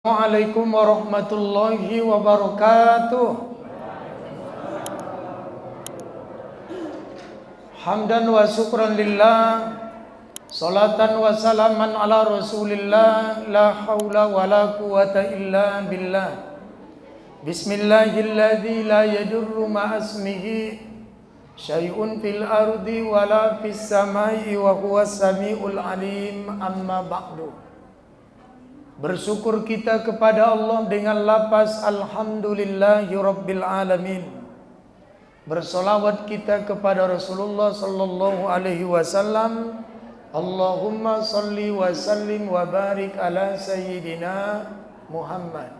Assalamualaikum warahmatullahi wabarakatuh. Hamdan wa syukran lillah, salatan wa salaman ala rasulillah, la hawla wa la quwata illa billah. Bismillahilladzi la yadurru ma'asmihi syai'un fil ardi wa la fis samai wa huwas samiul alim, amma ba'du. Bersyukur kita kepada Allah dengan lafaz Alhamdulillahi Rabbil Alamin. Bersolawat kita kepada Rasulullah Sallallahu Alaihi Wasallam. Allahumma salli wa sallim wa barik ala Sayyidina Muhammad.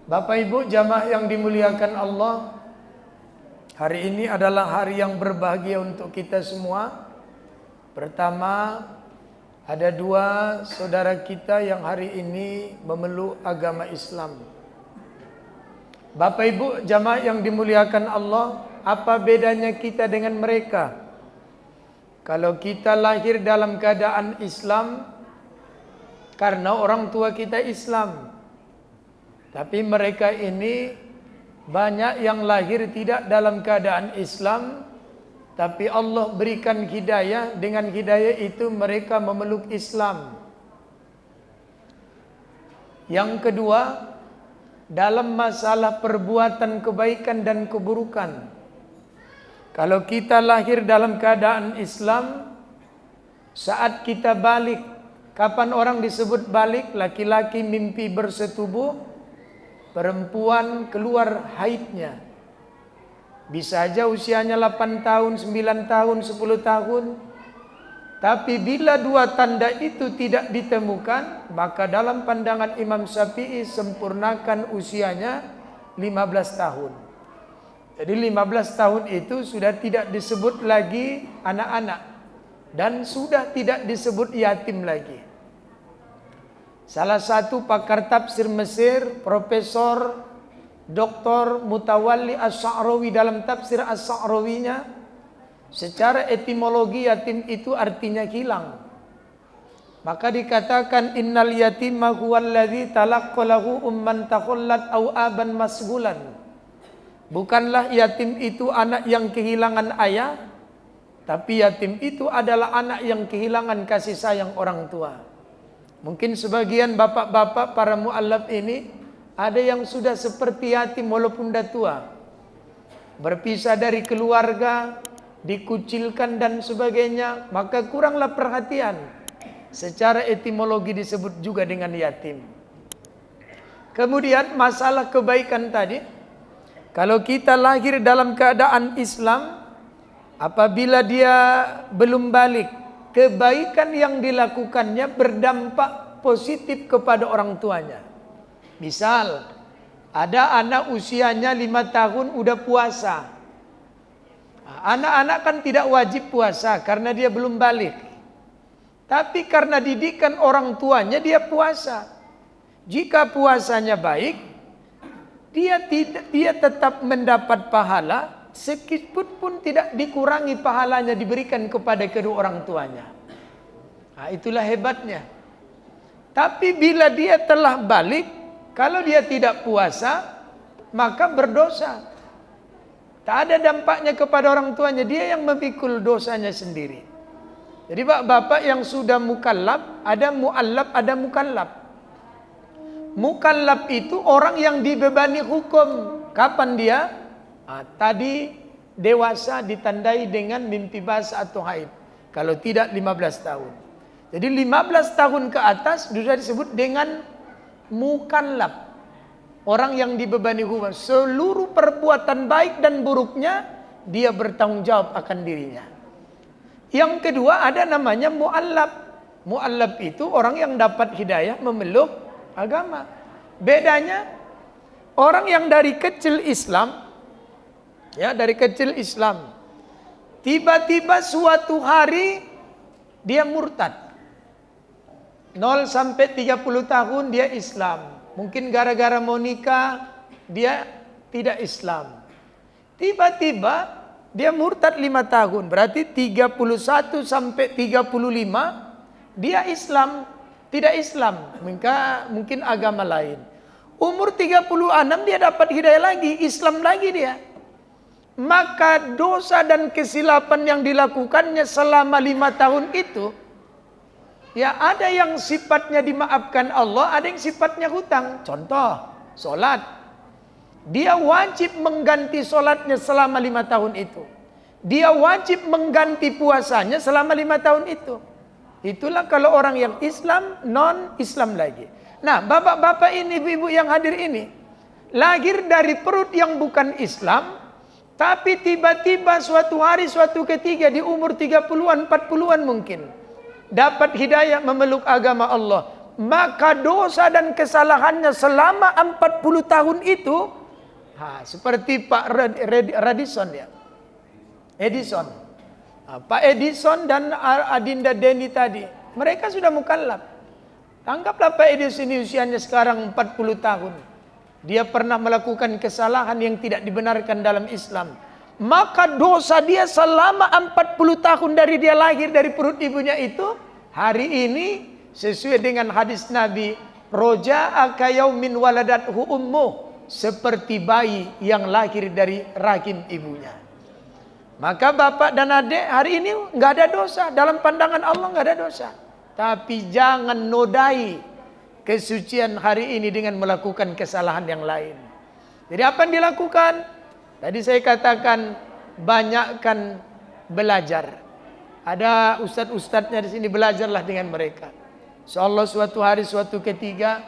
Bapak Ibu jamaah yang dimuliakan Allah, hari ini adalah hari yang berbahagia untuk kita semua. Pertama, ada dua saudara kita yang hari ini memeluk agama Islam. Bapak Ibu jamaah yang dimuliakan Allah, apa bedanya kita dengan mereka? Kalau kita lahir dalam keadaan Islam karena orang tua kita Islam, tapi mereka ini banyak yang lahir tidak dalam keadaan Islam, tapi Allah berikan hidayah, dengan hidayah itu mereka memeluk Islam. Yang kedua, dalam masalah perbuatan kebaikan dan keburukan. Kalau kita lahir dalam keadaan Islam, saat kita balik, kapan orang disebut balik? Laki-laki mimpi bersetubuh, perempuan keluar haidnya. Bisa aja usianya 8 tahun, 9 tahun, 10 tahun. Tapi bila dua tanda itu tidak ditemukan, maka dalam pandangan Imam Syafi'i sempurnakan usianya 15 tahun. Jadi 15 tahun itu sudah tidak disebut lagi anak-anak. Dan sudah tidak disebut yatim lagi. Salah satu pakar tafsir Mesir, Profesor Dr. Mutawalli As-Sa'rawi dalam tafsir As-Sa'rawinya, secara etimologi yatim itu artinya hilang. Maka dikatakan innal yatima huwallazi talaqqalahu umman takhallat aw aban masgulan. Bukanlah yatim itu anak yang kehilangan ayah, tapi yatim itu adalah anak yang kehilangan kasih sayang orang tua. Mungkin sebagian bapak-bapak para mu'allaf ini ada yang sudah seperti yatim walaupun dah tua. Berpisah dari keluarga, dikucilkan dan sebagainya, maka kuranglah perhatian. Secara etimologi disebut juga dengan yatim. Kemudian masalah kebaikan tadi. Kalau kita lahir dalam keadaan Islam, apabila dia belum balik, kebaikan yang dilakukannya berdampak positif kepada orang tuanya. Misal, ada anak usianya 5 tahun udah puasa. Anak-anak kan tidak wajib puasa karena dia belum balik. Tapi karena didikan orang tuanya dia puasa. Jika puasanya baik, dia tetap mendapat pahala, meskipun pun tidak dikurangi pahalanya diberikan kepada kedua orang tuanya. Nah, itulah hebatnya. Tapi bila dia telah balik, kalau dia tidak puasa, maka berdosa. Tak ada dampaknya kepada orang tuanya, dia yang memikul dosanya sendiri. Jadi bapak-bapak yang sudah mukallaf, ada mu'allaf, ada mukallaf. Mukallaf itu orang yang dibebani hukum. Kapan dia? Tadi dewasa ditandai dengan mimpi basah atau haid. Kalau tidak 15 tahun. Jadi 15 tahun ke atas sudah disebut dengan mukallaf, orang yang dibebani hukum. Seluruh perbuatan baik dan buruknya dia bertanggung jawab akan dirinya. Yang kedua ada namanya mu'allaf. Mu'allaf itu orang yang dapat hidayah memeluk agama. Bedanya orang yang dari kecil Islam, ya dari kecil Islam, tiba-tiba suatu hari dia murtad. 0 sampai 30 tahun dia Islam. Mungkin gara-gara mau nikah dia tidak Islam. Tiba-tiba dia murtad 5 tahun. Berarti 31 sampai 35 dia Islam. tidak Islam, mungkin agama lain. Umur 36 dia dapat hidayah lagi, Islam lagi dia. Maka dosa dan kesilapan yang dilakukannya selama 5 tahun itu, ya ada yang sifatnya dimaafkan Allah, ada yang sifatnya hutang. Contoh, sholat. Dia wajib mengganti sholatnya selama 5 tahun itu. Dia wajib mengganti puasanya selama 5 tahun itu. Itulah kalau orang yang Islam, non-Islam lagi. Nah, bapak-bapak ini, ibu-ibu yang hadir ini, lahir dari perut yang bukan Islam, tapi tiba-tiba suatu hari, suatu ketika di umur 30-an, 40-an mungkin, dapat hidayah memeluk agama Allah. Maka dosa dan kesalahannya selama 40 tahun itu, seperti Pak Edison. Pak Edison dan Adinda Deni tadi, mereka sudah mukallaf. Anggaplah Pak Edison ini usianya sekarang 40 tahun. Dia pernah melakukan kesalahan yang tidak dibenarkan dalam Islam. Maka dosa dia selama 40 tahun dari dia lahir dari perut ibunya itu, hari ini sesuai dengan hadis Nabi, roja'a yaumin waladathu ummuh, seperti bayi yang lahir dari rahim ibunya. Maka bapak dan adik hari ini nggak ada dosa. Dalam pandangan Allah nggak ada dosa. Tapi jangan nodai kesucian hari ini dengan melakukan kesalahan yang lain. Jadi apa yang dilakukan? Tadi saya katakan banyakkan belajar. Ada ustadz-ustadznya di sini, belajarlah dengan mereka. Insyaallah suatu hari, suatu ketika,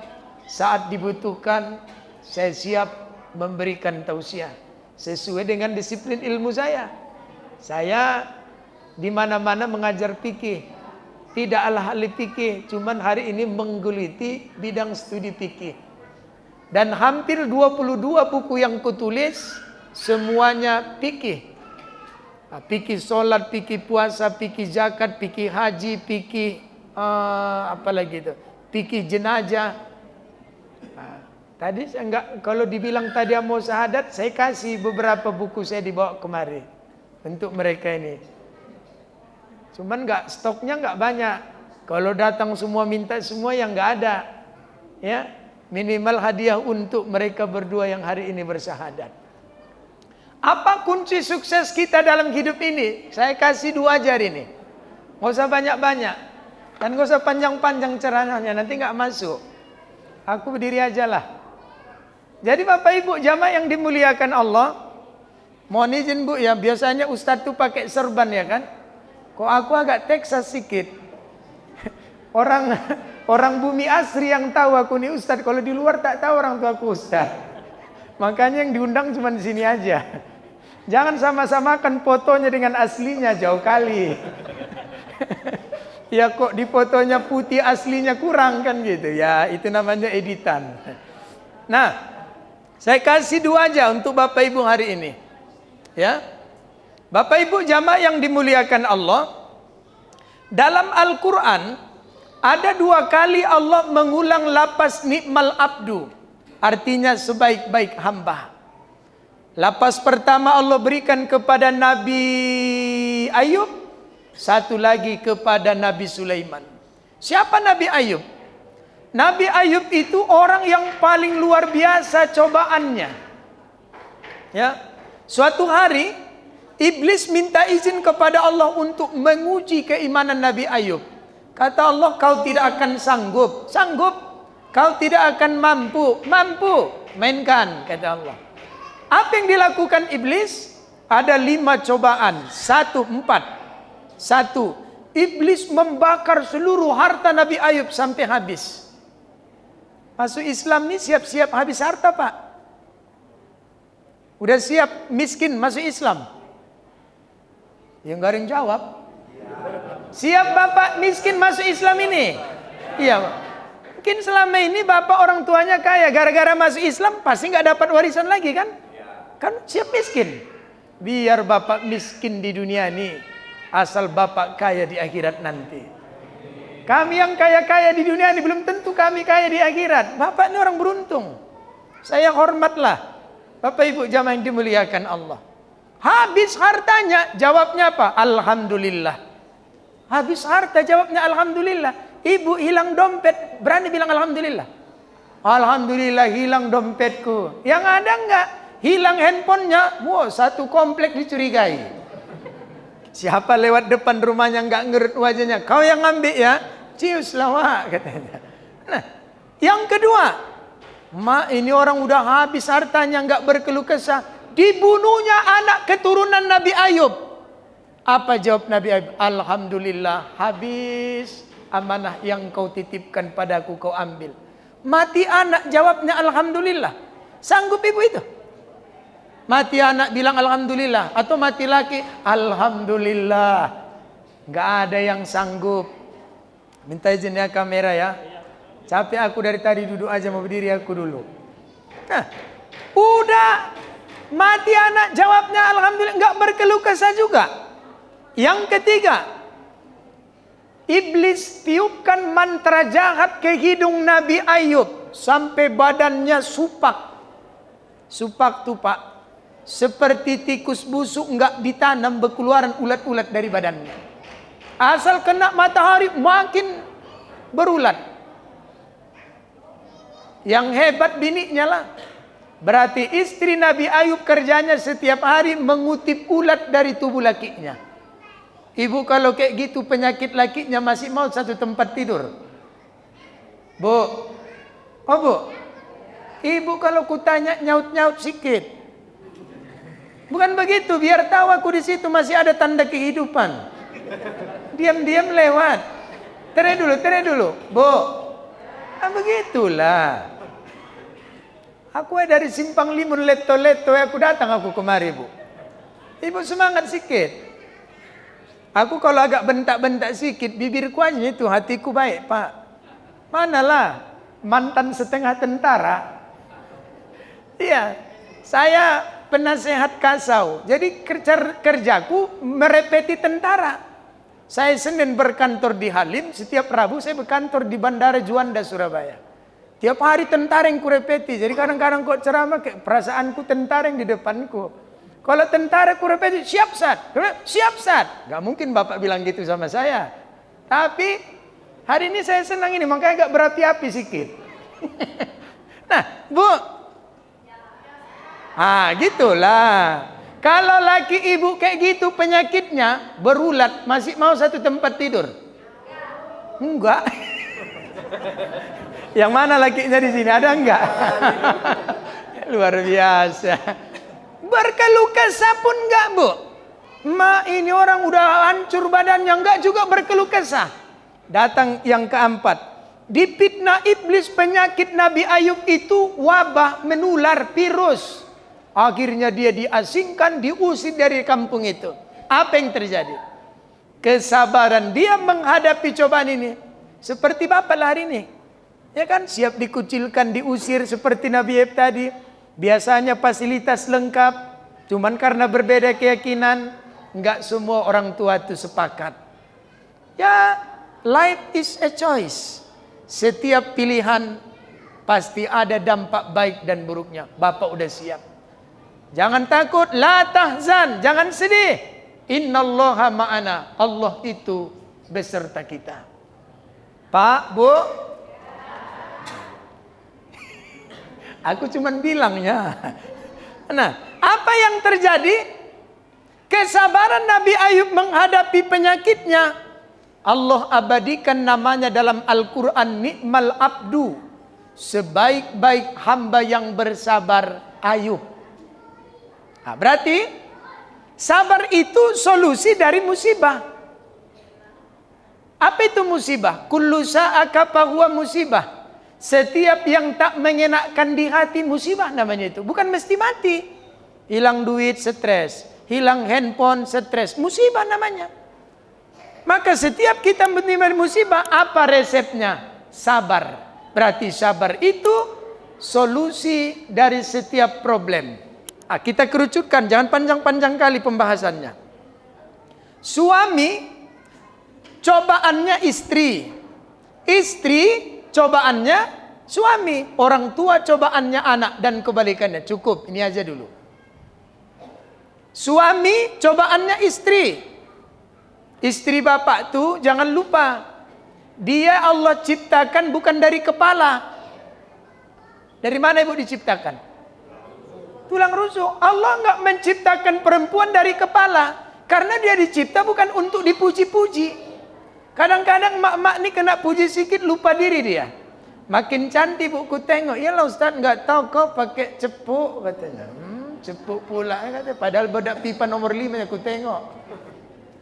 saat dibutuhkan, saya siap memberikan tausiah sesuai dengan disiplin ilmu saya. Saya di mana-mana mengajar fikih, tidak ahli fikih, cuman hari ini menggeluti bidang studi fikih. Dan hampir 22 buku yang kutulis semuanya fikih. Fikih sholat, fikih puasa, fikih zakat, fikih haji, fikih apalagi itu, fikih jenazah. Tadi saya enggak, kalau dibilang tadi mau syahadat, saya kasih beberapa buku saya dibawa kemari untuk mereka ini. Cuman stoknya enggak banyak. Kalau datang semua minta semua yang enggak ada. Ya, minimal hadiah untuk mereka berdua yang hari ini bersyahadat. Apa kunci sukses kita dalam hidup ini? Saya kasih 2 ajar ini. Enggak usah banyak-banyak dan enggak usah panjang-panjang ceramahnya, nanti enggak masuk. Aku berdiri aja lah. Jadi Bapak Ibu jamaah yang dimuliakan Allah, mohon izin Bu ya, biasanya Ustadz tuh pakai serban ya kan? Kok aku agak Texas sedikit. Orang bumi asri yang tahu aku nih Ustadz, kalau di luar tak tahu orang tua aku Ustadz. Makanya yang diundang cuma di sini aja. Jangan sama-samakan fotonya dengan aslinya, jauh kali. Ya kok di fotonya putih aslinya kurang kan gitu. Ya itu namanya editan. Nah, saya kasih 2 aja untuk Bapak Ibu hari ini. Ya. Bapak Ibu jamaah yang dimuliakan Allah, dalam Al-Qur'an ada 2 kali Allah mengulang lapas ni'mal abdu. Artinya sebaik-baik hamba. Lapas pertama Allah berikan kepada Nabi Ayub, satu lagi kepada Nabi Sulaiman. Siapa Nabi Ayub? Nabi Ayub itu orang yang paling luar biasa cobaannya. Ya. Suatu hari iblis minta izin kepada Allah untuk menguji keimanan Nabi Ayub. Kata Allah, kau tidak akan sanggup. Sanggup. Kau tidak akan mampu. Mampu. Mainkan, kata Allah. Apa yang dilakukan iblis? Ada 5 cobaan. 1, 4. Iblis membakar seluruh harta Nabi Ayub sampai habis. Masuk Islam nih siap-siap habis harta Pak. Udah siap miskin masuk Islam? Yang gak ada yang jawab. Siap Bapak miskin masuk Islam ini? Iya Pak. Mungkin selama ini Bapak orang tuanya kaya, gara-gara masuk Islam pasti gak dapat warisan lagi kan? Kan siap miskin. Biar Bapak miskin di dunia ini, asal Bapak kaya di akhirat nanti. Kami yang kaya-kaya di dunia ini belum tentu kami kaya di akhirat. Bapak ini orang beruntung. Saya hormatlah Bapak Ibu jamaah yang dimuliakan Allah. Habis hartanya, jawabnya apa? Alhamdulillah. Habis harta, jawabnya Alhamdulillah. Ibu hilang dompet, berani bilang alhamdulillah. Alhamdulillah hilang dompetku. Yang ada enggak? Hilang handphonenya, wow, satu komplek dicurigai. Siapa lewat depan rumahnya enggak ngerut wajahnya, kau yang ambil ya, cius lawak katanya. Nah, yang kedua, ini orang udah habis hartanya, enggak berkeluh kesah. Dibunuhnya anak keturunan Nabi Ayub. Apa jawab Nabi Ayub? Alhamdulillah, habis amanah yang kau titipkan padaku kau ambil. Mati anak, jawabnya alhamdulillah. Sanggup ibu itu? Mati anak bilang alhamdulillah, atau mati laki alhamdulillah. Nggak ada yang sanggup. Minta izin ya kamera ya. Capek aku dari tadi, duduk aja, mau berdiri aku dulu. Nah, udah mati anak, jawabnya alhamdulillah, nggak berkeluh kesah juga. Yang ketiga, iblis tiupkan mantra jahat ke hidung Nabi Ayub sampai badannya supak. Supak tuh Pak, seperti tikus busuk nggak ditanam, berkeluaran ulat-ulat dari badannya. Asal kena matahari makin berulat. Yang hebat bininya lah. Berarti istri Nabi Ayub kerjanya setiap hari mengutip ulat dari tubuh lakinya. Ibu kalau kayak gitu penyakit lakinya masih mau satu tempat tidur? Bu, oh bu, ibu kalau kutanya nyaut-nyaut sikit. Bukan begitu, biar tahu aku di situ masih ada tanda kehidupan. Diam-diam lewat. Tere dulu, bu. Nah, begitulah. Aku dari Simpang Limun leto-leto, aku datang aku kemari bu. Ibu semangat sikit. Aku kalau agak bentak-bentak sikit, bibirku aja itu, hatiku baik Pak. Manalah mantan setengah tentara. Iya, saya penasehat Kasau. Jadi kerjaku merepeti tentara. Saya Senin berkantor di Halim, setiap Rabu saya berkantor di Bandara Juanda Surabaya. Tiap hari tentara yang kurepeti. Jadi kadang-kadang kok ceramah kayak perasaanku tentara yang di depanku. Kalau tentara kurepeti, siap Sat. Siap Sat. Gak mungkin Bapak bilang gitu sama saya. Tapi hari ini saya senang ini, makanya agak berapi-api sedikit. Nah, Bu. Gitulah. Kalau laki ibu kayak gitu penyakitnya berulat, masih mau satu tempat tidur? Enggak. Yang mana lakinya di sini? Ada enggak? Luar biasa. Berkeluh kesah pun enggak, Bu. Ini orang udah hancur badannya, enggak juga berkeluh kesah. Datang yang keempat. Dipitnah iblis penyakit Nabi Ayub itu wabah menular, virus. Akhirnya dia diasingkan, diusir dari kampung itu. Apa yang terjadi? Kesabaran dia menghadapi cobaan ini. Seperti Bapak lah hari ini. Ya kan, siap dikucilkan, diusir seperti Nabi Ayub tadi. Biasanya fasilitas lengkap, cuman karena berbeda keyakinan, enggak semua orang tua itu sepakat. Ya, life is a choice. Setiap pilihan pasti ada dampak baik dan buruknya. Bapak udah siap. Jangan takut, la tahzan, jangan sedih. Innallaha ma'ana, Allah itu beserta kita. Pak, Bu, aku cuman bilangnya. Nah, apa yang terjadi? Kesabaran Nabi Ayub menghadapi penyakitnya. Allah abadikan namanya dalam Al-Quran, Ni'mal Abdu. Sebaik-baik hamba yang bersabar, Ayub. Nah, berarti sabar itu solusi dari musibah. Apa itu musibah? Kullu sa'aka fahuwa musibah. Setiap yang tak mengenakkan di hati musibah namanya itu. Bukan mesti mati. Hilang duit, stres. Hilang handphone, stres. Musibah namanya. Maka setiap kita menerima musibah, apa resepnya? Sabar. Berarti sabar itu solusi dari setiap problem. Kita kerucutkan, jangan panjang-panjang kali pembahasannya. Suami, cobaannya istri. Istri, cobaannya suami. Orang tua cobaannya anak dan kebalikannya. Cukup, ini aja dulu. Suami cobaannya istri. Istri bapak tuh jangan lupa. Dia Allah ciptakan bukan dari kepala. Dari mana ibu diciptakan? Tulang rusuk. Allah nggak menciptakan perempuan dari kepala. Karena dia dicipta bukan untuk dipuji-puji. Kadang-kadang mak-mak ini kena puji sedikit lupa diri dia. Makin cantik bu, ku tengok. Iyalah Ustaz, nggak tahu kau pakai cepuk katanya. Cepuk pula katanya. Padahal bedak pipa nomor 5 aku tengok.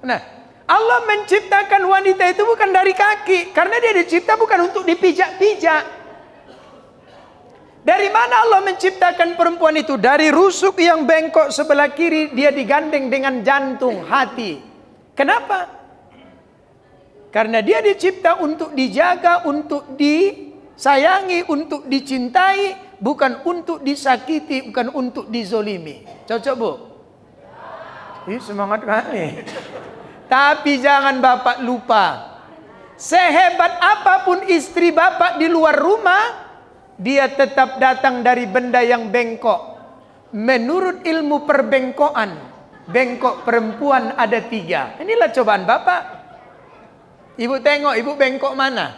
Nah, Allah menciptakan wanita itu bukan dari kaki. Karena dia dicipta bukan untuk dipijak-pijak. Dari mana Allah menciptakan perempuan itu? Dari rusuk yang bengkok sebelah kiri, dia digandeng dengan jantung, hati. Kenapa? Karena dia dicipta untuk dijaga, untuk disayangi, untuk dicintai, bukan untuk disakiti, bukan untuk dizolimi. Cocok bu? Ih, semangat kali. Tapi jangan bapak lupa, sehebat apapun istri bapak di luar rumah, dia tetap datang dari benda yang bengkok. Menurut ilmu perbengkokan, bengkok perempuan ada 3. Inilah cobaan bapak. Ibu tengok, ibu bengkok mana?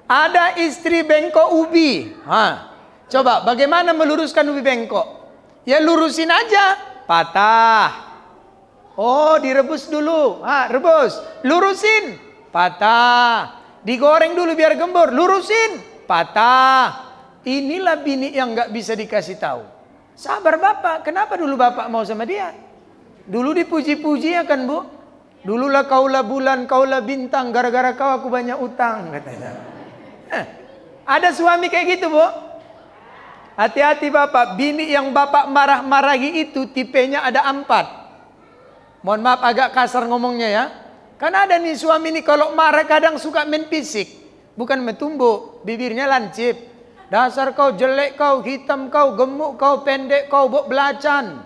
Ada istri bengkok ubi. Coba bagaimana meluruskan ubi bengkok? Ya lurusin aja. Patah. Oh, direbus dulu. Rebus. Lurusin. Patah. Digoreng dulu biar gembur. Lurusin. Patah. Inilah bini yang nggak bisa dikasih tahu. Sabar bapak. Kenapa dulu bapak mau sama dia? Dulu dipuji-puji ya kan bu? Dululah kaulah bulan, kaulah bintang. Gara-gara kau aku banyak utang katanya. Ada suami kayak gitu bu? Hati-hati bapak. Bini yang bapak marah-marahi itu tipenya ada 4. Mohon maaf agak kasar ngomongnya ya. Karena ada nih suami nih kalau marah kadang suka main fisik. Bukan metumbuk, bibirnya lancip. Dasar kau jelek, kau hitam, kau gemuk, kau pendek, kau bok belacan.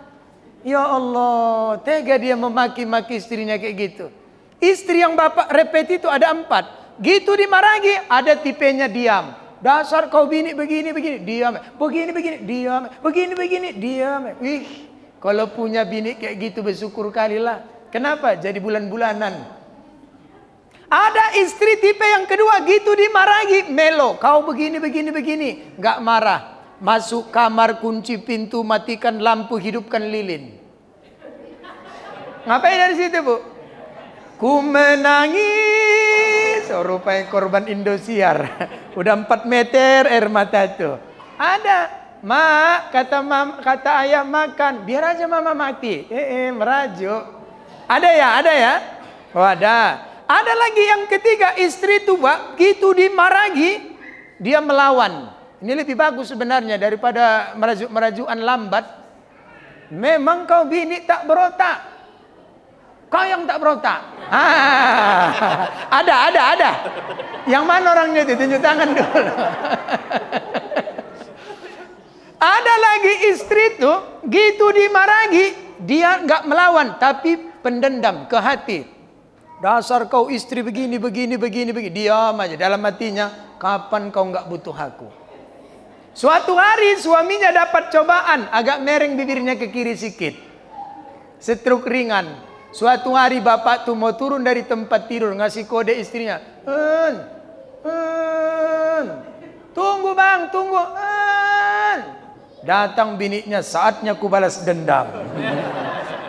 Ya Allah, tega dia memaki-maki istrinya kayak gitu. Istri yang bapak repeti itu ada 4. Gitu dimarahi, ada tipenya diam. Dasar kau bini begini, diam. Begini, diam. Begini, diam. Wih, kalau punya bini kayak gitu bersyukur kalilah. Kenapa? Jadi bulan-bulanan. Ada istri tipe yang kedua gitu dimarahi, melo. Kau begini. Nggak marah. Masuk kamar, kunci pintu, matikan lampu, hidupkan lilin. Ngapain dari situ bu? Ku menangis. Oh, rupanya korban Indosiar. Udah 4 meter air mata tuh. Ada. Mak, kata ayah makan. Biar aja mama mati. Merajuk. Ada ya? Oh ada. Ada lagi yang ketiga, istri itu gitu dimarahi, dia melawan. Ini lebih bagus sebenarnya daripada merajuk-merajukan lambat. Memang kau bini tak berotak. Kau yang tak berotak. Ada. Yang mana orangnya itu? Tunjuk tangan dulu. Ada lagi istri itu gitu dimarahi, dia nggak melawan tapi pendendam ke hati. Dasar kau istri begini. Diam aja. Dalam hatinya, kapan kau nggak butuh aku? Suatu hari suaminya dapat cobaan. Agak mereng bibirnya ke kiri sedikit. Stroke ringan. Suatu hari bapak tuh mau turun dari tempat tidur. Ngasih kode istrinya. Tunggu bang, tunggu. Datang biniknya, saatnya ku balas dendam.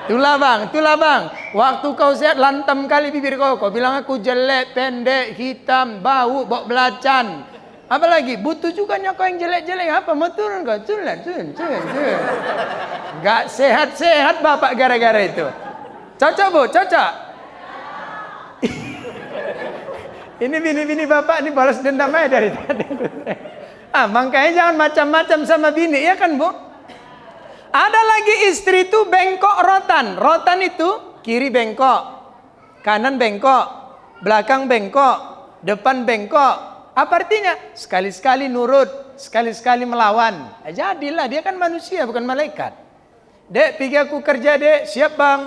Itulah bang. Waktu kau sehat lantam kali bibir kau. Kau bilang aku jelek, pendek, hitam, bau, bok belacan. Apalagi butuh juga kau yang jelek-jelek. Apa mau turun kau? Turun. Gak sehat-sehat bapak gara-gara itu. Cocok bu? Cocok? Ini bini-bini bapak ini balas dendam aja dari tadi. Makanya jangan macam-macam sama bini ya kan bu? Ada lagi istri itu bengkok rotan. Rotan itu kiri bengkok, kanan bengkok, belakang bengkok, depan bengkok. Apa artinya? Sekali-sekali nurut, sekali-sekali melawan. Jadilah, dia kan manusia bukan malaikat. Dek, pergi aku kerja dek. Siap bang.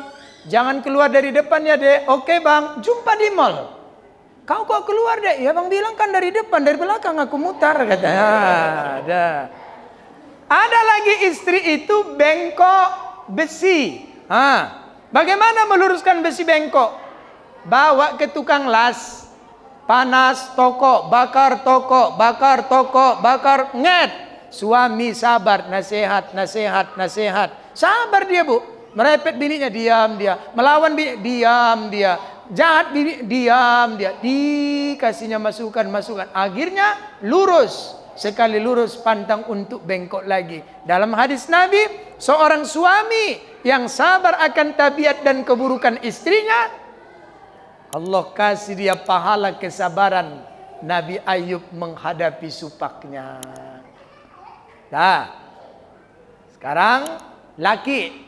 Jangan keluar dari depan ya dek. Oke bang, jumpa di mall. Kau kok keluar dek? Ya bang bilang kan dari depan, dari belakang aku mutar katanya. Ada. Ada lagi istri itu bengkok besi. Bagaimana meluruskan besi bengkok? Bawa ke tukang las. Panas toko, bakar toko, bakar toko, bakar nget. Suami sabar, nasihat, nasihat, nasihat. Sabar dia, Bu. Merepet bininya, diam dia. Melawan bini, diam dia. Jahat bini, diam dia. Dikasihnya masukan, masukan. Akhirnya lurus. Sekali lurus pantang untuk bengkok lagi. Dalam hadis Nabi, seorang suami yang sabar akan tabiat dan keburukan istrinya, Allah kasih dia pahala kesabaran Nabi Ayub menghadapi supaknya. Nah, sekarang laki.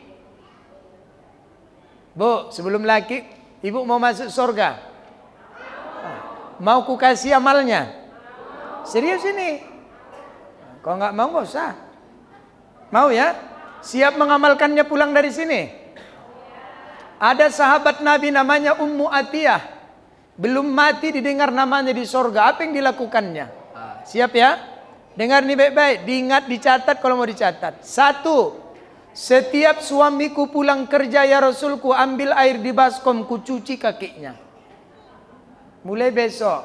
Bu, sebelum laki, ibu mau masuk surga? Mau ku kasih amalnya? Serius ini? Kalau nggak mau nggak usah. Mau ya? Siap mengamalkannya pulang dari sini? Ada sahabat Nabi namanya Ummu Atiyah. Belum mati didengar namanya di sorga. Apa yang dilakukannya? Siap ya? Dengar nih baik-baik. Diingat, dicatat kalau mau dicatat. 1. Setiap suamiku pulang kerja ya Rasulku, ambil air di baskom, ku cuci kakinya. Mulai besok.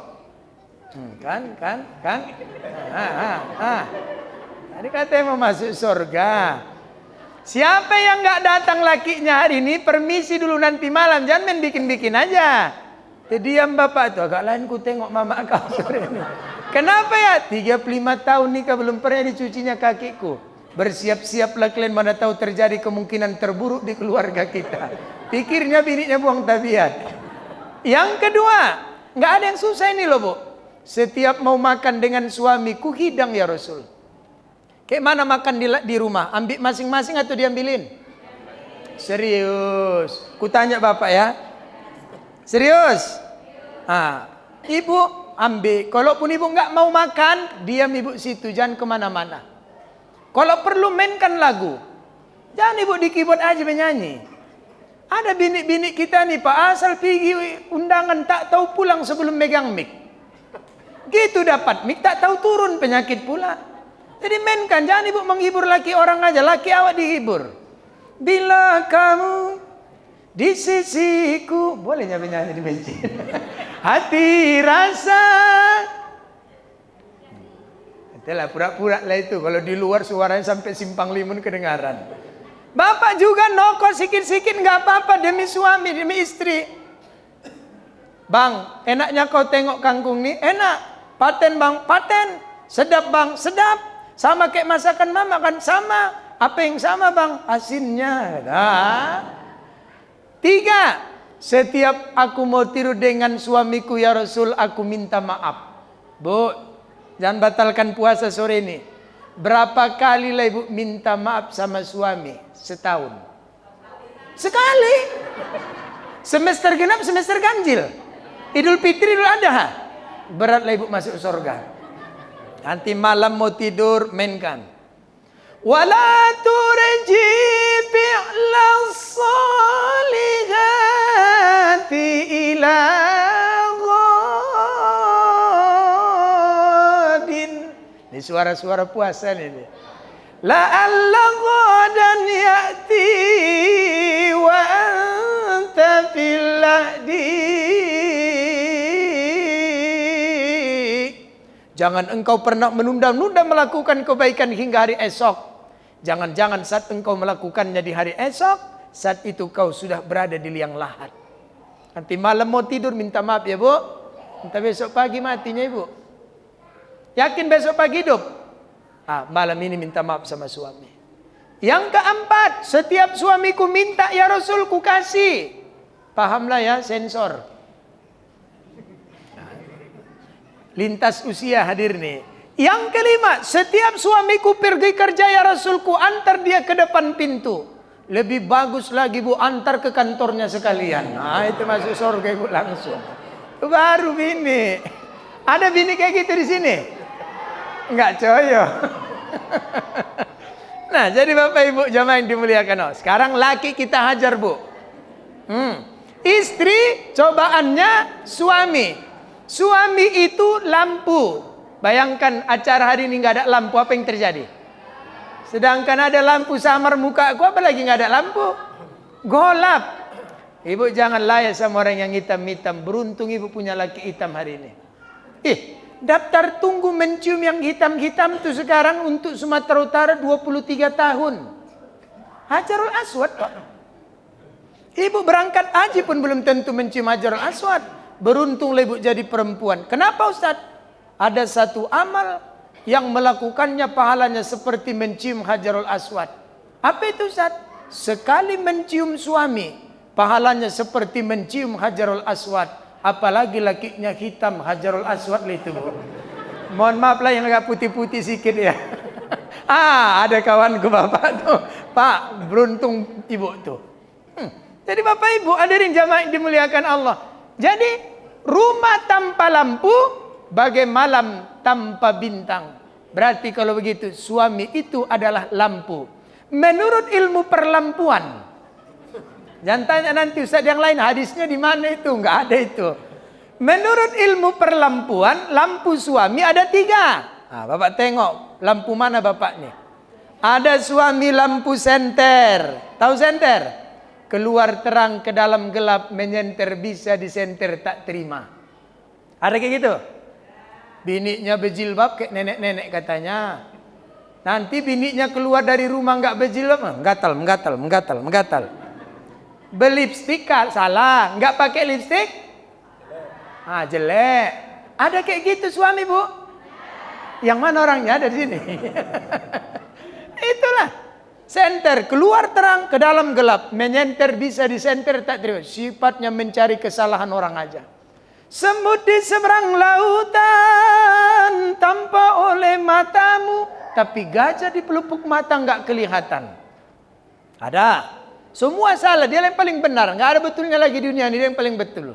Kan? Tadi katanya mau masuk sorga. Siapa yang nggak datang lakinya hari ini, permisi dulu nanti malam, jangan main bikin-bikin aja. Diam bapak tuh, agak lain ku tengok mama kau sore ini. Kenapa ya? 35 tahun nikah belum pernah dicucinya kakiku. Bersiap-siaplah kalian, mana tahu terjadi kemungkinan terburuk di keluarga kita. Pikirnya bininya buang tabiat. Yang kedua, nggak ada yang susah ini loh, Bu. Setiap mau makan dengan suamiku hidang ya Rasul. Kayak mana makan di rumah? Ambil masing-masing atau diambilin? Serius. Kutanya bapak ya. Serius. Ibu ambil. Kalaupun ibu nggak mau makan, diam ibu situ, jangan kemana-mana. Kalau perlu mainkan lagu. Jangan ibu di keyboard aja menyanyi. Ada bini-bini kita nih Pak, asal pergi undangan tak tahu pulang sebelum megang mic. Gitu dapat mic tak tahu turun, penyakit pula. Jadi mainkan, jangan ibu menghibur laki orang aja, laki awak dihibur. Bila kamu di sisiku, boleh nyanyi di masjid. Hati rasa. Itulah pura-pura lah itu. Kalau di luar suaranya sampai simpang limun kedengaran. Bapak juga nokok sikit-sikit nggak apa-apa demi suami, demi istri. Bang, enaknya kau tengok kangkung nih, enak. Paten bang, paten. Sedap bang, sedap. Sama kayak masakan mama kan, sama. Apa yang sama bang? Asinnya. 3. Setiap aku mau tidur dengan suamiku ya Rasul, aku minta maaf. Bu, jangan batalkan puasa sore ini. Berapa kali lah ibu minta maaf sama suami? Setahun. Sekali. Semester genap, semester ganjil. Idul Fitri, Idul Adha. Beratlah ibu masuk surga. Nanti malam mau tidur, mainkan. Wala turji fi'la salihati ila ghadin. Ini suara-suara puasa nih. La'alla ghadan ya'ti wa anta fil lahdi. Jangan engkau pernah menunda-nunda melakukan kebaikan hingga hari esok. Jangan-jangan saat engkau melakukannya di hari esok, saat itu kau sudah berada di liang lahat. Nanti malam mau tidur minta maaf ya Bu. Minta besok pagi matinya Ibu. Yakin besok pagi hidup? Malam ini minta maaf sama suami. Yang keempat, setiap suamiku minta ya Rasul ku kasih. Pahamlah ya, sensor. Lintas usia hadir nih. Yang kelima, setiap suamiku pergi kerja ya Rasulku, antar dia ke depan pintu. Lebih bagus lagi Bu, antar ke kantornya sekalian. Itu masuk surga Ibu langsung. Itu baru bini. Ada bini kayak gitu di sini? Enggak coyo. Nah, jadi Bapak Ibu jamaah yang dimuliakan Allah. Sekarang laki kita hajar Bu. Istri cobaannya suami. Suami itu lampu. Bayangkan acara hari ini nggak ada lampu, apa yang terjadi? Sedangkan ada lampu samar muka aku, apa lagi nggak ada lampu? Golap. Ibu jangan layak sama orang yang hitam-hitam. Beruntung ibu punya laki hitam hari ini. Daftar tunggu mencium yang hitam-hitam tuh sekarang untuk Sumatera Utara 23 tahun. Hajarul Aswad, Pak. Ibu berangkat haji pun belum tentu mencium Hajarul Aswad. Beruntung ibu jadi perempuan. Kenapa Ustaz? Ada satu amal yang melakukannya pahalanya seperti mencium Hajarul Aswad. Apa itu Ustaz? Sekali mencium suami, pahalanya seperti mencium Hajarul Aswad. Apalagi lakinya hitam Hajarul Aswad itu, Bu. Mohon maaf lah yang agak putih-putih sedikit ya. Ada kawanku bapak tuh. Pak, beruntung ibu tuh. Jadi bapak ibu hadirin jamaah yang dimuliakan Allah. Jadi rumah tanpa lampu bagai malam tanpa bintang. Berarti kalau begitu suami itu adalah lampu. Menurut ilmu perlampuan. Jangan tanya nanti Ustaz yang lain hadisnya di mana itu, nggak ada itu. Menurut ilmu perlampuan, lampu suami ada 3. Bapak tengok lampu mana bapak nih? Ada suami lampu senter, tahu senter? Keluar terang ke dalam gelap, menyenter bisa disenter tak terima. Ada kayak gitu? Biniknya berjilbab kayak nenek-nenek katanya. Nanti biniknya keluar dari rumah nggak berjilbab, menggatal. Berlipstik salah, nggak pakai lipstik, jelek. Ada kayak gitu suami bu? Yang mana orangnya ada di sini? Itulah senter, keluar terang ke dalam gelap, menyenter bisa disenter tak terima. Sifatnya mencari kesalahan orang aja. Semut di seberang lautan tanpa oleh matamu, tapi gajah di pelupuk mata nggak kelihatan. Ada. Semua salah, dia yang paling benar. Nggak ada betulnya lagi di dunia ini, dia yang paling betul.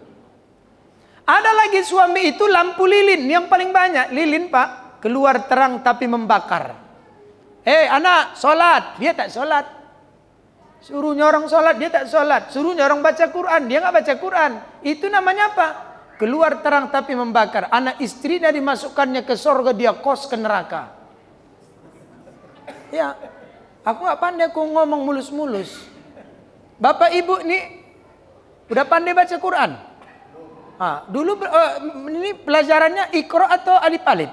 Ada lagi suami itu lampu lilin, yang paling banyak. Lilin pak, keluar terang tapi membakar. Anak, sholat. Dia tak sholat. Suruhnya orang sholat, dia tak sholat. Suruhnya orang baca Quran, dia nggak baca Quran. Itu namanya apa? Keluar terang tapi membakar. Anak istrinya dimasukkannya ke surga, dia kos ke neraka. Ya, aku nggak pandai aku ngomong mulus-mulus. Bapak ibu nih udah pandai baca Quran? Dulu ini pelajarannya Iqra atau alif alif?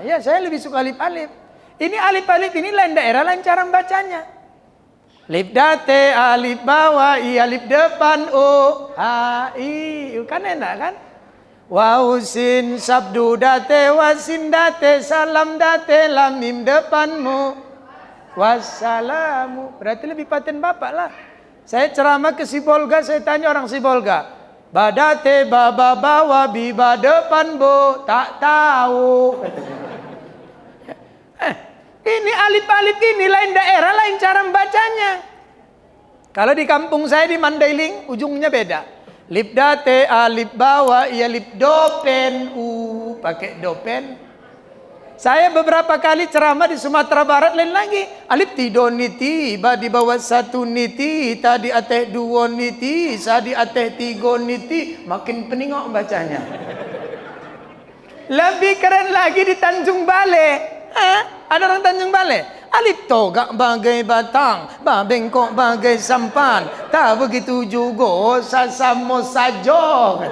Ya saya lebih suka alif alif. Ini alif alif ini lain daerah lain cara bacanya. Lip date alif bawah i alif depan o a i kan enak kan? Wausin sabdu date wasin date salam date lamim depanmu. Wassalamu. Berarti lebih paten bapak lah. Saya ceramah ke Sibolga, saya tanya orang Sibolga. Badate baba bawa biba depan bo. Tak tahu. Ini alif-alif ini lain daerah, lain cara membacanya. Kalau di kampung saya di Mandailing, ujungnya beda. Lip date alif bawa iya lip dopen. Pakai dopen. Saya beberapa kali ceramah di Sumatera Barat lain lagi. Alif tido niti, ba di bawah 1 niti, tadi ateh 2 niti, sadi ateh 3 niti. Makin peningok bacanya. Lebih keren lagi di Tanjung Balai. Ada orang Tanjung Balai. Alif togak bagai batang, ba bengkok bagai sampan. Tak begitu juga sasamo sajo.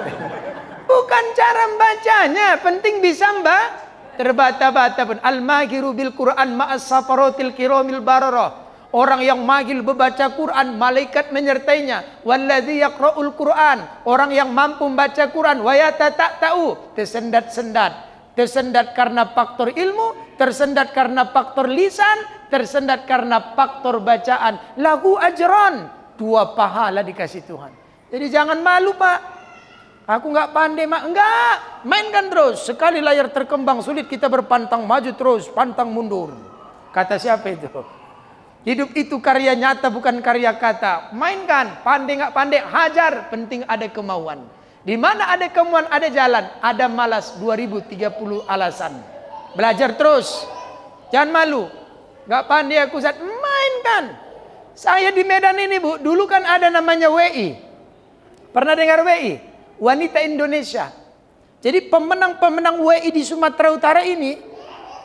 Bukan cara membacanya, penting bisa mbak. Terbata-bata pun al-mahiru bil Quran ma'as safarotil kiramil bararah. Orang yang mahir membaca Quran, malaikat menyertainya. Walladzi yaqra'ul Quran, orang yang mampu membaca Quran, wa yatata'u, tersendat-sendat. Tersendat karena faktor ilmu, tersendat karena faktor lisan, tersendat karena faktor bacaan. Lahu ajran, 2 pahala dikasih Tuhan. Jadi jangan malu Pak. Aku nggak pandai, mak. Enggak, mainkan terus. Sekali layar terkembang sulit kita berpantang maju terus, pantang mundur. Kata siapa itu? Hidup itu karya nyata bukan karya kata. Mainkan, pandai nggak pandai, hajar. Penting ada kemauan. Di mana ada kemauan ada jalan. Ada malas 2030 alasan. Belajar terus, jangan malu. Nggak pandai aku Ustaz, mainkan. Saya di Medan ini bu, dulu kan ada namanya WI. Pernah dengar WI? Wanita Indonesia. Jadi pemenang-pemenang WI di Sumatera Utara ini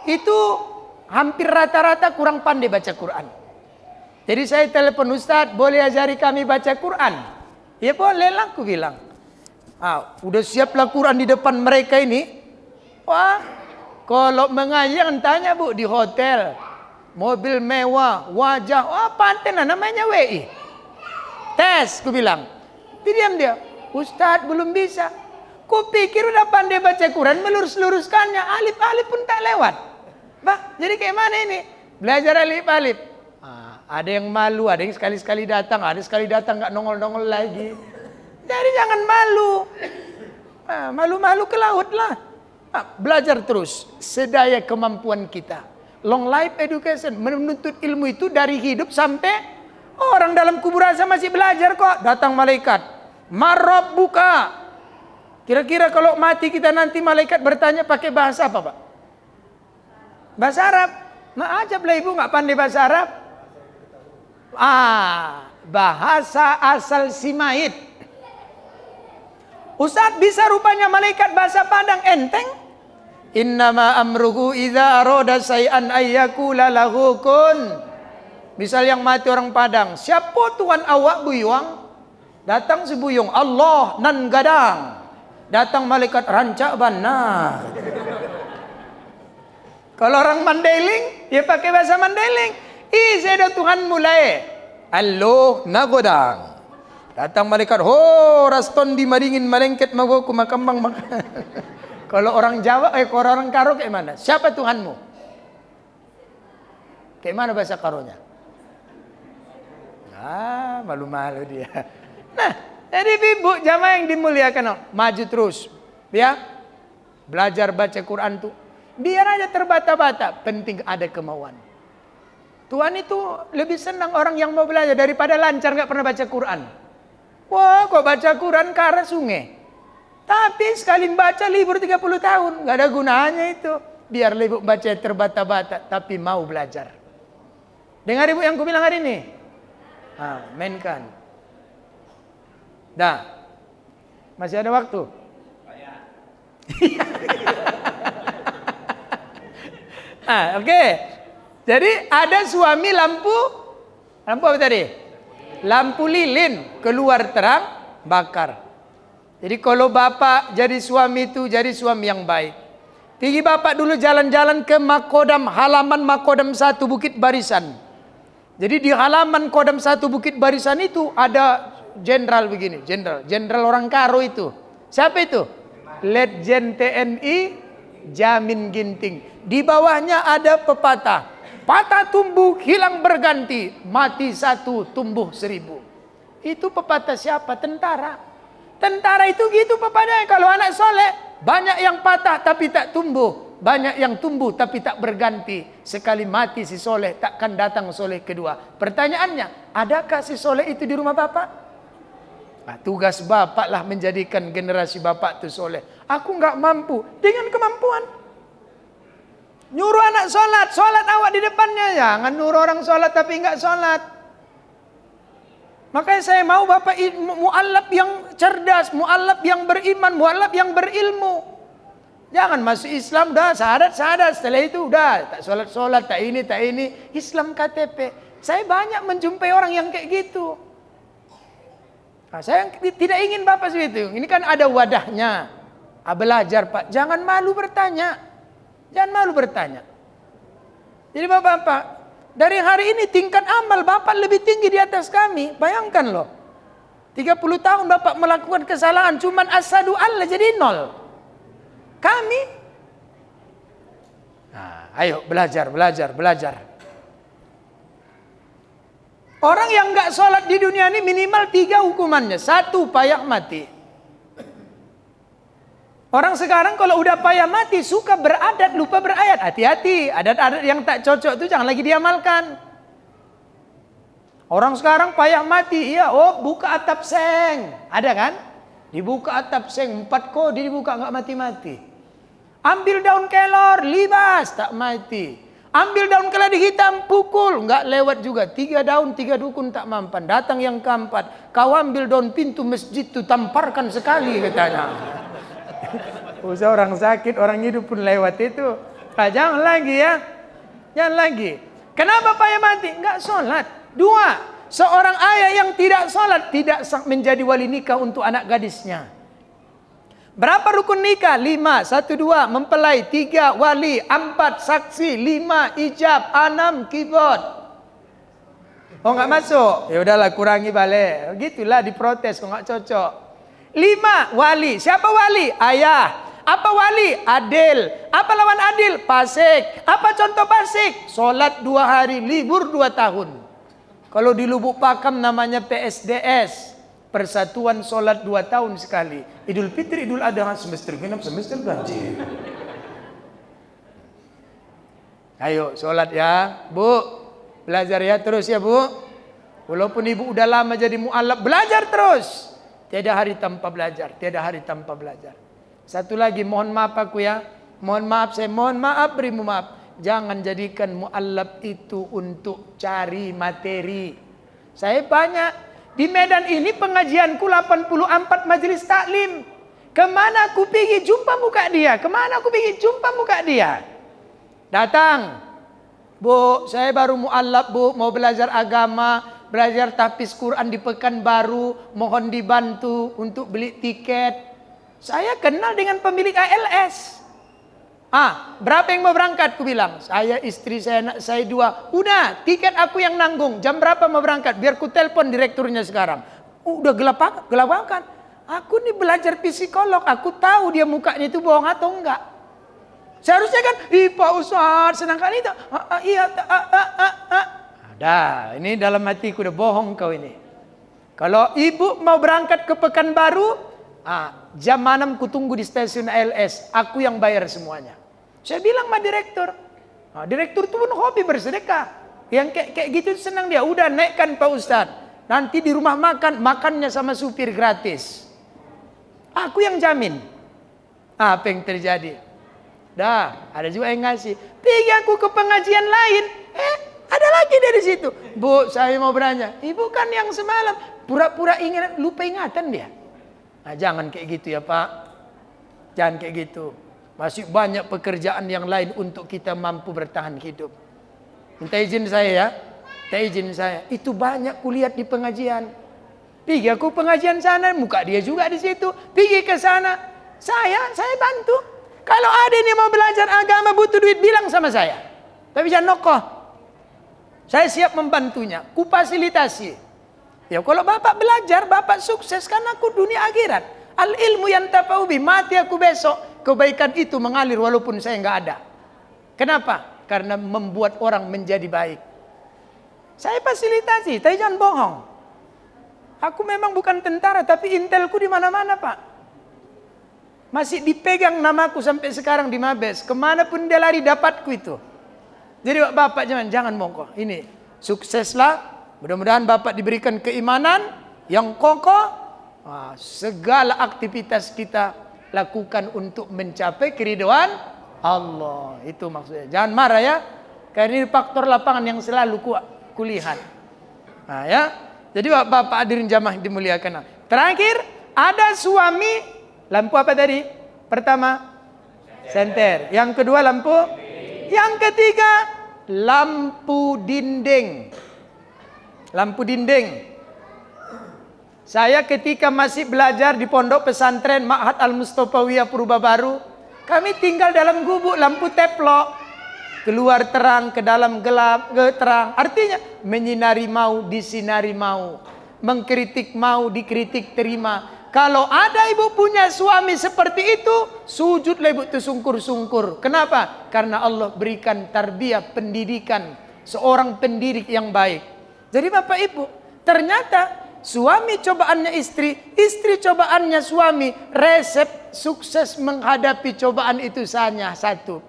itu hampir rata-rata kurang pandai baca Quran. Jadi saya telepon Ustadz, boleh ajari kami baca Quran? Ya boleh lah, aku bilang. Udah siaplah Quran di depan mereka ini. Wah, kalau mengaji jangan tanya Bu, di hotel, mobil mewah, wajah, panten namanya WI. Tes, ku bilang. Diam dia, Ustadz belum bisa. Ku pikir udah pandai baca Quran, melurus-luruskannya, alif-alif pun tak lewat. Jadi kayak mana ini? Belajar alif-alif. Ada yang malu, ada yang sekali-sekali datang, ada sekali datang nggak nongol-nongol lagi. Jadi jangan malu. Malu-malu ke laut lah. Belajar terus, sedaya kemampuan kita. Long life education, menuntut ilmu itu dari hidup sampai orang dalam kubur aja masih belajar kok. Datang malaikat, Marab buka. Kira-kira kalau mati kita nanti malaikat bertanya pakai bahasa apa Pak? Bahasa Arab. Ajab lah ibu nggak pandai bahasa Arab. Bahasa asal Simaid. Ustadz bisa rupanya malaikat bahasa Padang enteng. Innama amruhu idza arada syai'an ayyakula lahu kun. Misal yang mati orang Padang, siapa Tuhan awak buyuang? Datang si buyung, Allah nan gadang. Datang malaikat rancak benar. Kalau orang Mandailing, dia pakai bahasa Mandailing. Saya Tuhan mulai. Allah nagodang. Datang malaikat, raston di maringin malengket magoku makambang. Kalau orang Jawa, kalau orang Karo kayak mana? Siapa Tuhanmu? Kayak mana bahasa Karonya? Malu-malu dia. Nah, jadi ibu jamaah yang dimuliakan, maju terus, ya. Belajar baca Quran tuh, biar aja terbata-bata, penting ada kemauan. Tuhan itu lebih senang orang yang mau belajar daripada lancar nggak pernah baca Quran. Wah, kok baca Quran ke arah sungai. Tapi sekali baca libur 30 tahun, nggak ada gunanya itu. Biar ibu baca terbata-bata, tapi mau belajar. Dengar ibu yang ku bilang hari ini. Mainkan. Dah. Masih ada waktu? Oke. Jadi ada suami lampu apa tadi? Lampu lilin, keluar terang, bakar. Jadi kalau bapak jadi suami itu jadi suami yang baik. Pergi bapak dulu jalan-jalan ke Makodam, halaman Makodam 1 Bukit Barisan. Jadi di halaman Kodam 1 Bukit Barisan itu ada jenderal begini, jenderal orang Karo itu. Siapa itu? Letjen TNI Jamin Ginting. Di bawahnya ada pepatah. Patah tumbuh hilang berganti, mati satu tumbuh 1000. Itu pepatah siapa? Tentara. Tentara itu gitu pepatahnya. Kalau anak soleh, banyak yang patah tapi tak tumbuh, banyak yang tumbuh tapi tak berganti. Sekali mati si soleh, takkan datang soleh kedua. Pertanyaannya, adakah si soleh itu di rumah bapak? Tugas bapak lah menjadikan generasi bapak itu soleh. Aku nggak mampu dengan kemampuan. Nyuruh anak sholat awak di depannya. Jangan nyuruh orang sholat tapi nggak sholat. Makanya saya mau bapak mu'allaf yang cerdas, mu'allaf yang beriman, mu'allaf yang berilmu. Jangan masuk Islam dah syahadat, setelah itu udah tak sholat, tak ini. Islam KTP. Saya banyak menjumpai orang yang kayak gitu. Saya tidak ingin bapak seperti itu. Ini kan ada wadahnya. Belajar pak, jangan malu bertanya. Jangan malu bertanya. Jadi bapak-bapak, dari hari ini tingkat amal bapak lebih tinggi di atas kami. Bayangkan loh. 30 tahun bapak melakukan kesalahan, cuman asyhadu alla jadi 0. Kami ayo belajar. Orang yang nggak sholat di dunia ini minimal 3 hukumannya. 1, payah mati. Orang sekarang kalau udah payah mati suka beradat lupa berayat. Hati-hati, adat-adat yang tak cocok itu jangan lagi diamalkan. Orang sekarang payah mati, buka atap seng. Ada kan? Dibuka atap seng, 4 kodi dibuka nggak mati-mati. Ambil daun kelor, libas tak mati. Ambil daun keladi hitam, pukul nggak lewat juga. 3 daun 3 dukun tak mampan. Datang yang keempat, kau ambil daun pintu masjid itu tamparkan sekali katanya. Usah orang sakit, orang hidup pun lewat itu. Jangan lagi ya. Jangan lagi. Kenapa payah mati? Enggak sholat. 2, seorang ayah yang tidak sholat tidak menjadi wali nikah untuk anak gadisnya. Berapa rukun nikah? 5. 1, 2 mempelai, 3 wali, 4 saksi, 5 ijab, 6 keyboard. Oh nggak masuk? Ya udahlah kurangi balik. Gitulah diprotes kok nggak cocok. 5 wali. Siapa wali? Ayah. Apa wali? Adil. Apa lawan adil? Fasik. Apa contoh fasik? Sholat 2 hari, libur 2 tahun. Kalau di Lubuk Pakam namanya PSDS. Persatuan Sholat 2 tahun sekali. Idul Fitri, Idul Adha, semester genap, semester ganjil. Ayo sholat ya, Bu. Belajar ya terus ya, Bu. Walaupun ibu udah lama jadi mu'alaf, belajar terus. Tiada hari tanpa belajar, tiada hari tanpa belajar. Satu lagi, mohon maaf aku ya. Mohon maaf, saya mohon maaf, berimu maaf. Jangan jadikan mu'alaf itu untuk cari materi. Saya banyak. Di Medan ini pengajianku 84 majelis taklim. Kemana aku pergi jumpa muka dia? Kemana aku pergi jumpa muka dia? Datang. Bu, saya baru mu'alaf, Bu. Mau belajar agama. Belajar tahfiz Quran di Pekanbaru. Mohon dibantu untuk beli tiket. Saya kenal dengan pemilik ALS. Berapa yang mau berangkat? Ku bilang, saya, istri saya, anak saya 2. Udah, tiket aku yang nanggung. Jam berapa mau berangkat? Biar ku telepon direkturnya sekarang. Udah gelapakan. Aku nih belajar psikolog. Aku tahu dia mukanya itu bohong atau enggak. Seharusnya kan, Pak Ustadz, senang kali itu. Iya. Ada, ini dalam hatiku udah bohong kau ini. Kalau ibu mau berangkat ke Pekanbaru, jam 6 ku tunggu di stasiun ALS. Aku yang bayar semuanya. Saya bilang sama direktur. Direktur itu pun hobi bersedekah. Yang kayak gitu senang dia. Udah naikkan Pak Ustadz. Nanti di rumah makannya sama supir gratis. Aku yang jamin. Apa yang terjadi? Ada juga yang ngasih. Pergi aku ke pengajian lain. Ada lagi dari situ. Bu, saya mau bertanya. Ibu kan yang semalam pura-pura ingat, lupa ingatan dia. Jangan kayak gitu ya Pak. Jangan kayak gitu. Masih banyak pekerjaan yang lain untuk kita mampu bertahan hidup. Minta izin saya ya. Minta izin saya. Itu banyak kulihat di pengajian. Pergi aku pengajian sana, muka dia juga di situ. Pergi ke sana. Saya bantu. Kalau ada yang mau belajar agama butuh duit, bilang sama saya. Tapi jangan nokoh. Saya siap membantunya. Ku fasilitasi. Ya kalau Bapak belajar, Bapak sukses, kan aku dunia akhirat. Al ilmu yang tafaubi, mati aku besok. Kebaikan itu mengalir walaupun saya nggak ada. Kenapa? Karena membuat orang menjadi baik. Saya fasilitasi, tapi jangan bohong. Aku memang bukan tentara, tapi intelku di mana-mana Pak. Masih dipegang namaku sampai sekarang di Mabes. Kemanapun dia lari dapatku itu. Jadi Bapak jangan mongko. Ini sukseslah. Mudah-mudahan Bapak diberikan keimanan yang kokoh. Segala aktivitas kita lakukan untuk mencapai keridhaan Allah. Itu maksudnya. Jangan marah ya. Karena ini faktor lapangan yang selalu kulihat. Ya. Jadi Bapak hadirin jamaah dimuliakan. Terakhir, ada suami lampu apa tadi? Pertama, senter. Yang kedua lampu. Yang ketiga, lampu dinding. Lampu dinding. Saya ketika masih belajar di pondok pesantren Ma'had Al-Mustofawiyah Purbabaru, kami tinggal dalam gubuk lampu teplok. Keluar terang, ke dalam gelap, ke terang. Artinya menyinari mau, disinari mau. Mengkritik mau, dikritik terima. Kalau ada ibu punya suami seperti itu, sujudlah ibu itu sungkur-sungkur. Kenapa? Karena Allah berikan tarbiyah, pendidikan. Seorang pendidik yang baik. Jadi Bapak Ibu, ternyata suami cobaannya istri, istri cobaannya suami. Resep sukses menghadapi cobaan itu hanya satu.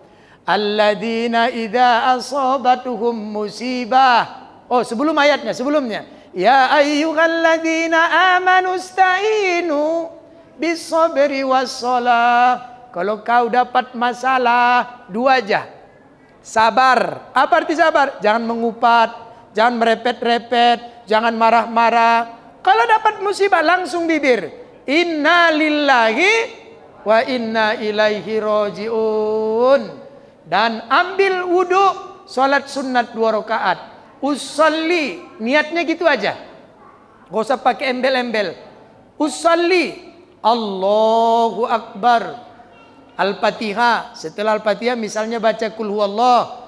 Alladzina idza asabatuhum musibah. Oh, sebelum ayatnya, sebelumnya. Ya ayyuhalladzina amanu ista'inu bis-sabri was-shalah. Kalau kau dapat masalah, 2 aja. Sabar. Apa arti sabar? Jangan mengupat, jangan merepet-repet, jangan marah-marah. Kalau dapat musibah langsung bibir. Inna lillahi wa inna ilaihi roji'un. Dan ambil wudhu, sholat sunat 2 rakaat. Usolli, niatnya gitu aja. Gak usah pakai embel-embel. Usolli, Allahu Akbar. Al-Fatihah. Setelah Al-Fatihah misalnya baca Qul Huwallah.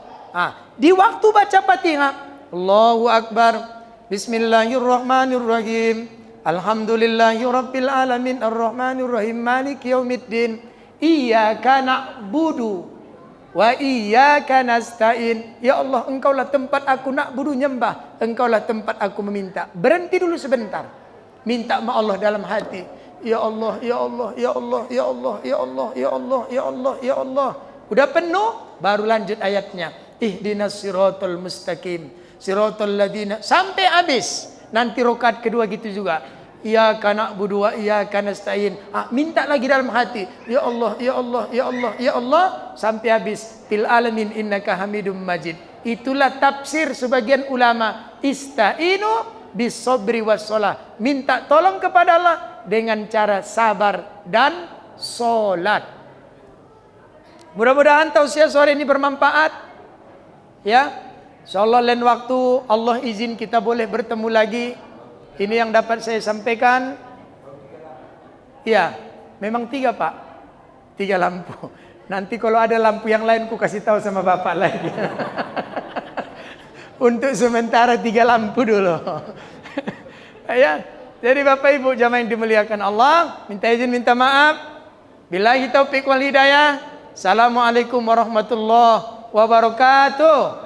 Di waktu baca Fatihah, Allahu Akbar. Bismillahirrahmanirrahim. Alhamdulillahirabbil alamin arrahmanirrahim maliki yaumiddin. Iyyaka na'budu wa iyyaka nasta'in. Ya Allah, Engkaulah tempat aku na'budu nyembah, Engkaulah tempat aku meminta. Berhenti dulu sebentar. Minta sama Allah dalam hati. Ya Allah, ya Allah, ya Allah, ya Allah, ya Allah, ya Allah, ya Allah, ya Allah. Udah penuh, baru lanjut ayatnya. Ihdinas siratal mustaqim, siratal ladina, sampai habis. Nanti rakaat kedua gitu juga. Iyyaka na'budu wa iyyaka nasta'in. Minta lagi dalam hati. Ya Allah, ya Allah, ya Allah, ya Allah, sampai habis. Fil alamin innaka hamidum majid. Itulah tafsir sebagian ulama. Ista'inu bisobri wassalah. Minta tolong kepada Allah dengan cara sabar dan solat. Mudah-mudahan tausiah sore ini bermanfaat. Ya, insyaallah lain waktu Allah izin kita boleh bertemu lagi. Ini yang dapat saya sampaikan. Ya, memang 3 Pak, 3 lampu. Nanti kalau ada lampu yang lain ku kasih tahu sama Bapak lagi. Untuk sementara 3 lampu dulu. Ya, jadi Bapak Ibu jamaah yang dimuliakan Allah, minta izin minta maaf. Billahi taufik wal hidayah. Assalamualaikum warahmatullahi wabarakatuh.